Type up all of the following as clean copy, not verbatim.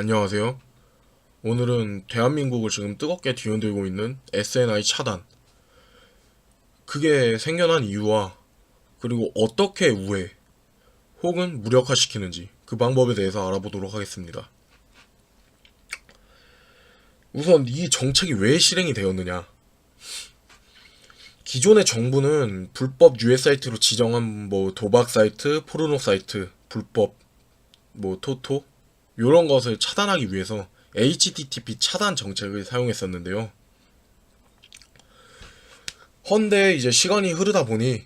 안녕하세요. 오늘은 대한민국을 지금 뜨겁게 뒤흔들고 있는 SNI 차단. 그게 생겨난 이유와 그리고 어떻게 우회 혹은 무력화시키는지 그 방법에 대해서 알아보도록 하겠습니다. 우선 이 정책이 왜 실행이 되었느냐. 기존의 정부는 불법 유해 사이트로 지정한 도박 사이트, 포르노 사이트, 불법 토토 이런 것을 차단하기 위해서 HTTP 차단 정책을 사용했었는데요. 헌데 이제 시간이 흐르다 보니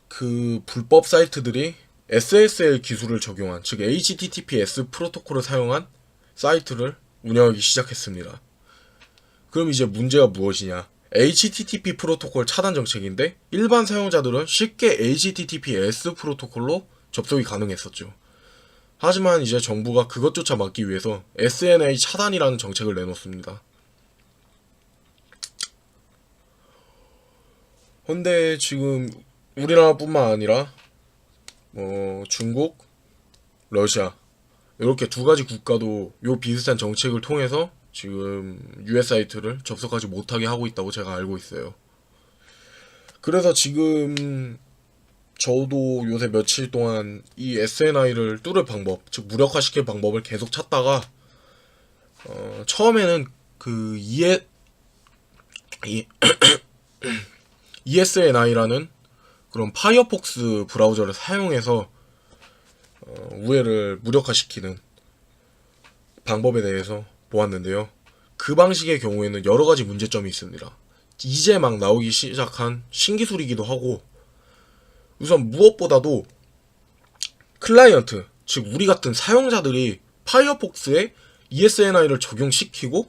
그 불법 사이트들이 SSL 기술을 적용한, 즉 HTTPS 프로토콜을 사용한 사이트를 운영하기 시작했습니다. 그럼 이제 문제가 무엇이냐? HTTP 프로토콜 차단 정책인데 일반 사용자들은 쉽게 HTTPS 프로토콜로 접속이 가능했었죠. 하지만 이제 정부가 그것조차 막기 위해서 SNA 차단이라는 정책을 내놓습니다. 근데 지금 우리나라뿐만 아니라 중국, 러시아 이렇게 두 가지 국가도 요 비슷한 정책을 통해서 지금 유해 사이트를 접속하지 못하게 하고 있다고 제가 알고 있어요. 그래서 지금 저도 요새 며칠 동안 이 SNI를 뚫을 방법, 즉 무력화시킬 방법을 계속 찾다가 처음에는 그 ESNI라는 그런 파이어폭스 브라우저를 사용해서 우회를 무력화시키는 방법에 대해서 보았는데요. 그 방식의 경우에는 여러 가지 문제점이 있습니다. 이제 막 나오기 시작한 신기술이기도 하고, 우선 무엇보다도 클라이언트, 즉 우리 같은 사용자들이 파이어폭스에 ESNI를 적용시키고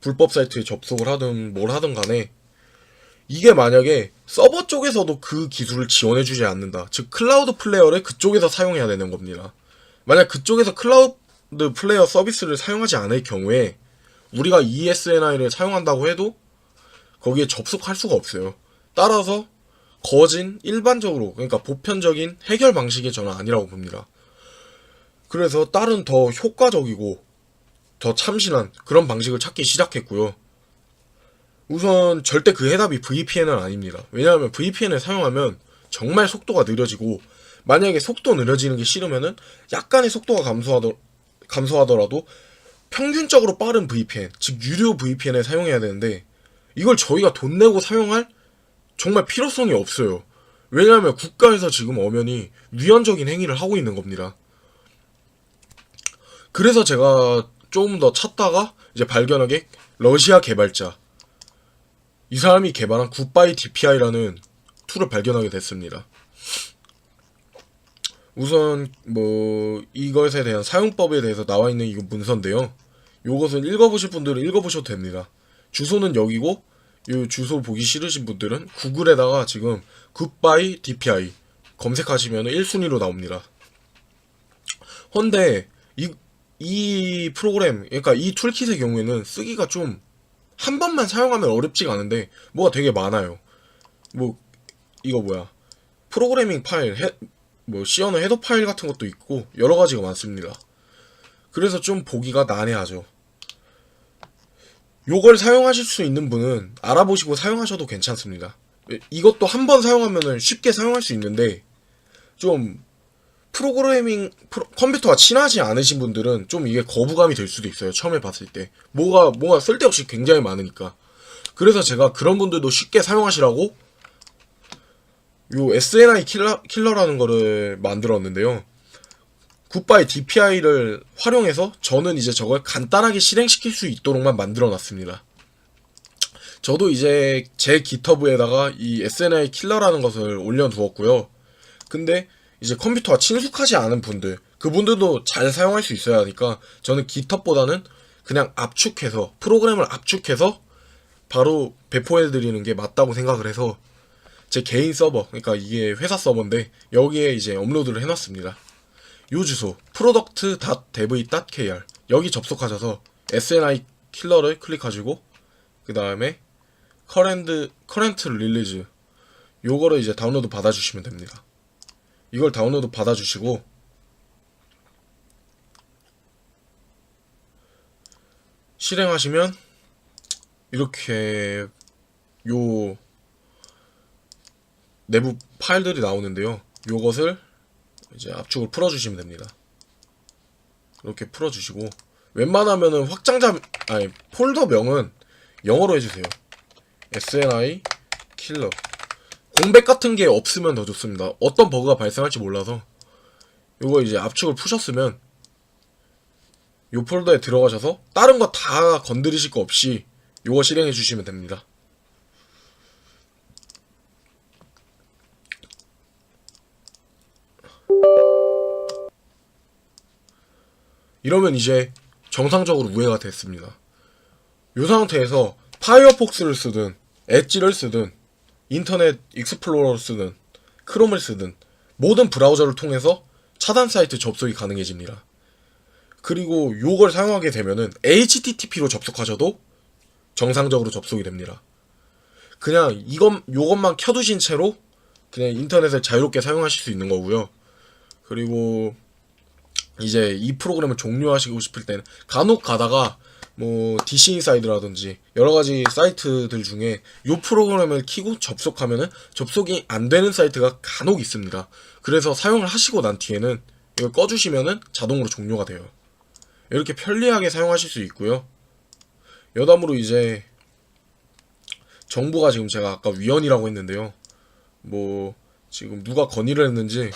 불법 사이트에 접속을 하든 뭘 하든 간에 이게 만약에 서버 쪽에서도 그 기술을 지원해주지 않는다. 즉 클라우드 플레이어를 그쪽에서 사용해야 되는 겁니다. 만약 그쪽에서 클라우드 플레이어 서비스를 사용하지 않을 경우에 우리가 ESNI를 사용한다고 해도 거기에 접속할 수가 없어요. 따라서 거진 일반적으로, 그러니까 보편적인 해결 방식이 저는 아니라고 봅니다. 그래서 다른 더 효과적이고 더 참신한 그런 방식을 찾기 시작했고요. 우선 절대 그 해답이 VPN은 아닙니다. 왜냐하면 VPN을 사용하면 정말 속도가 느려지고, 만약에 속도 느려지는 게 싫으면은 약간의 속도가 감소하더라도 평균적으로 빠른 VPN, 즉 유료 VPN을 사용해야 되는데 이걸 저희가 돈 내고 사용할 정말 필요성이 없어요. 왜냐하면 국가에서 지금 엄연히 위헌적인 행위를 하고 있는 겁니다. 그래서 제가 조금 더 찾다가 이제 발견하게 러시아 개발자, 이 사람이 개발한 굿바이 DPI라는 툴을 발견하게 됐습니다. 우선 이것에 대한 사용법에 대해서 나와 있는 이 문서인데요. 요것은 읽어보실 분들은 읽어보셔도 됩니다. 주소는 여기고, 이 주소 보기 싫으신 분들은 구글에다가 지금 굿바이 DPI 검색하시면 1순위로 나옵니다. 헌데 이 프로그램, 그러니까 이 툴킷의 경우에는 쓰기가 좀 한 번만 사용하면 어렵지가 않은데 뭐가 되게 많아요. 이거 프로그래밍 파일, C 언어 헤더 파일 같은 것도 있고 여러 가지가 많습니다. 그래서 좀 보기가 난해하죠. 요걸 사용하실 수 있는 분은 알아보시고 사용하셔도 괜찮습니다. 이것도 한 번 사용하면 쉽게 사용할 수 있는데, 좀 컴퓨터가 친하지 않으신 분들은 좀 이게 거부감이 될 수도 있어요. 처음에 봤을 때 뭔가 쓸데없이 굉장히 많으니까. 그래서 제가 그런 분들도 쉽게 사용하시라고 요 SNI 킬러라는 거를 만들었는데요. 굿바이 DPI를 활용해서 저는 이제 저걸 간단하게 실행시킬 수 있도록만 만들어 놨습니다. 저도 이제 제 GitHub에다가 이 SNI 킬러라는 것을 올려두었고요. 근데 이제 컴퓨터가 친숙하지 않은 분들, 그분들도 잘 사용할 수 있어야 하니까 저는 GitHub보다는 그냥 프로그램을 압축해서 바로 배포해드리는 게 맞다고 생각을 해서 제 개인 서버, 그러니까 이게 회사 서버인데 여기에 이제 업로드를 해놨습니다. 요 주소 product.dev.kr 여기 접속하셔서 SNI 킬러를 클릭하시고 그 다음에 current release 요거를 이제 다운로드 받아주시면 됩니다. 이걸 다운로드 받아주시고 실행하시면 이렇게 요 내부 파일들이 나오는데요. 요것을 이제 압축을 풀어주시면 됩니다. 이렇게 풀어주시고 웬만하면은 폴더명은 영어로 해주세요. SNI 킬러. 공백 같은 게 없으면 더 좋습니다. 어떤 버그가 발생할지 몰라서. 요거 이제 압축을 푸셨으면 요 폴더에 들어가셔서 다른 거 다 건드리실 거 없이 요거 실행해 주시면 됩니다. 이러면 이제 정상적으로 우회가 됐습니다. 이 상태에서 파이어폭스를 쓰든 엣지를 쓰든 인터넷 익스플로러를 쓰든 크롬을 쓰든 모든 브라우저를 통해서 차단 사이트 접속이 가능해집니다. 그리고 요걸 사용하게 되면은 HTTP로 접속하셔도 정상적으로 접속이 됩니다. 그냥 요것만 켜두신 채로 그냥 인터넷을 자유롭게 사용하실 수 있는 거고요. 그리고 이제 이 프로그램을 종료하시고 싶을 때는 간혹 가다가 뭐 DC인사이드라든지 여러가지 사이트들 중에 이 프로그램을 키고 접속하면은 접속이 안 되는 사이트가 간혹 있습니다. 그래서 사용을 하시고 난 뒤에는 이걸 꺼주시면은 자동으로 종료가 돼요. 이렇게 편리하게 사용하실 수 있고요. 여담으로 이제 정부가 지금 제가 아까 위헌이라고 했는데요. 뭐 지금 누가 건의를 했는지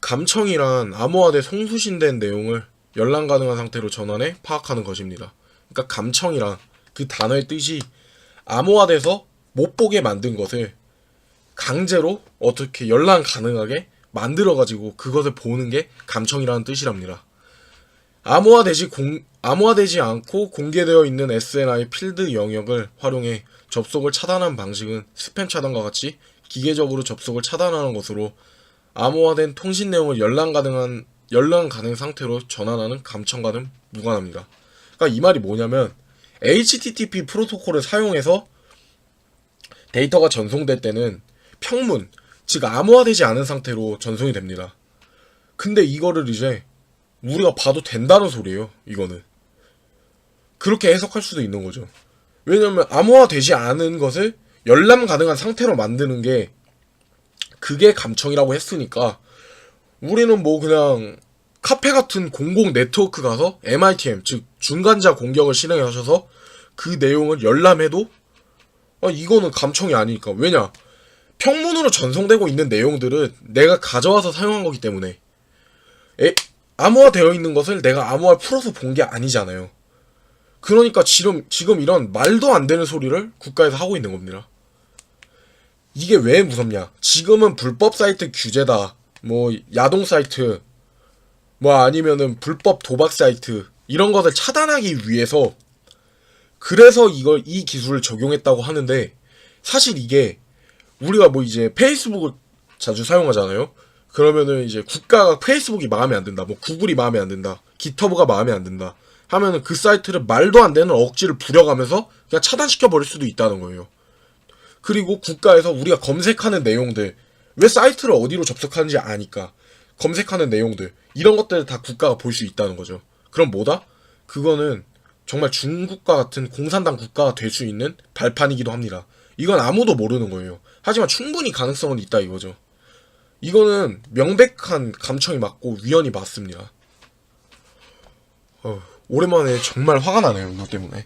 감청이란 암호화돼 송수신된 내용을 열람 가능한 상태로 전환해 파악하는 것입니다. 그러니까 감청이란 그 단어의 뜻이 암호화돼서 못 보게 만든 것을 강제로 어떻게 열람 가능하게 만들어가지고 그것을 보는 게 감청이라는 뜻이랍니다. 암호화되지 않고 공개되어 있는 SNI 필드 영역을 활용해 접속을 차단한 방식은 스팸 차단과 같이 기계적으로 접속을 차단하는 것으로 암호화된 통신 내용을 열람 가능 상태로 전환하는 감청과는 무관합니다. 그러니까 이 말이 뭐냐면 HTTP 프로토콜을 사용해서 데이터가 전송될 때는 평문, 즉 암호화되지 않은 상태로 전송이 됩니다. 근데 이거를 이제 우리가 봐도 된다는 소리예요. 이거는 그렇게 해석할 수도 있는 거죠. 왜냐면 암호화되지 않은 것을 열람 가능한 상태로 만드는 게 그게 감청이라고 했으니까 우리는 뭐 그냥 카페 같은 공공 네트워크 가서 MITM 즉 중간자 공격을 실행하셔서 그 내용을 열람해도 이거는 감청이 아니니까. 왜냐? 평문으로 전송되고 있는 내용들은 내가 가져와서 사용한 거기 때문에 암호화되어 있는 것을 내가 암호화를 풀어서 본 게 아니잖아요. 그러니까 지금 이런 말도 안 되는 소리를 국가에서 하고 있는 겁니다. 이게 왜 무섭냐? 지금은 불법 사이트 규제다. 뭐 야동 사이트, 뭐 아니면은 불법 도박 사이트 이런 것을 차단하기 위해서 그래서 이 기술을 적용했다고 하는데 사실 이게 우리가 뭐 이제 페이스북을 자주 사용하잖아요. 그러면은 이제 국가가 페이스북이 마음에 안 든다, 뭐 구글이 마음에 안 든다, 기터브가 마음에 안 든다 하면은 그 사이트를 말도 안 되는 억지를 부려가면서 그냥 차단시켜 버릴 수도 있다는 거예요. 그리고 국가에서 우리가 검색하는 내용들, 왜 사이트를 어디로 접속하는지 아니까 검색하는 내용들 이런 것들을 다 국가가 볼 수 있다는 거죠. 그럼 뭐다? 그거는 정말 중국과 같은 공산당 국가가 될 수 있는 발판이기도 합니다. 이건 아무도 모르는 거예요. 하지만 충분히 가능성은 있다 이거죠. 이거는 명백한 감청이 맞고 위헌이 맞습니다. 오랜만에 정말 화가 나네요, 이것 때문에.